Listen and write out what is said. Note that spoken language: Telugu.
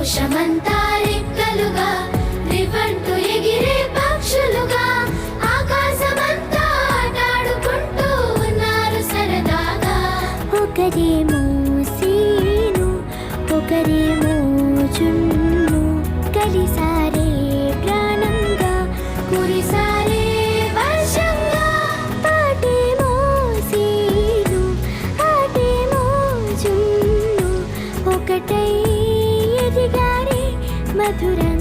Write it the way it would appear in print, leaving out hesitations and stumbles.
సంతోషమంతా రెక్కలుగా రివంటూ ఎగిరే పక్షులుగా ఆకాశమంతా ఆటాడుకుంటూ ఉన్నారు సరదాగా. ఒకరేమో సీను ఒకరేమో జున్ను కలిసారే ప్రాణంగా కురిసారే వర్షంగా. పాటేమో సీను ఆటేమో జున్ను ఒకటై ఎదిగారే మధురంగా.